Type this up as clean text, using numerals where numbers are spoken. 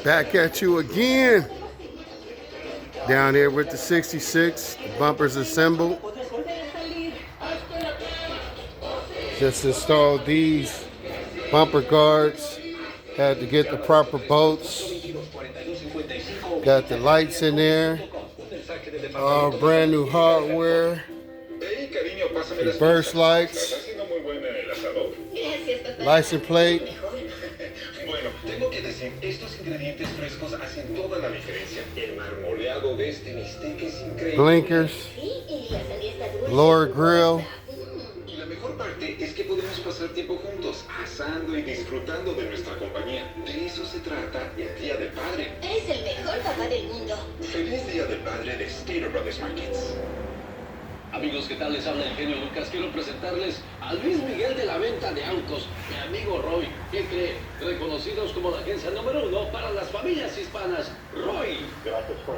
Back at you again. Down here with the 66, the bumpers assembled. Just installed these bumper guards. Had to get the proper bolts. Got the lights in there. All brand new hardware. Reverse lights. License plate. Blinkers. Lower grill. La mejor parte es que podemos pasar tiempo juntos, asando y disfrutando de nuestra compañía. De eso se trata el Día del Padre. Eres el mejor papá del mundo. Feliz Día del Padre de Stater Brothers Markets. Amigos, ¿qué tal? Les habla el genio Lucas. Quiero presentarles a Luis Miguel de la venta de autos, mi amigo Roy. ¿Qué cree? Reconocidos como la agencia número 1 para las familias hispanas. Roy. Gracias por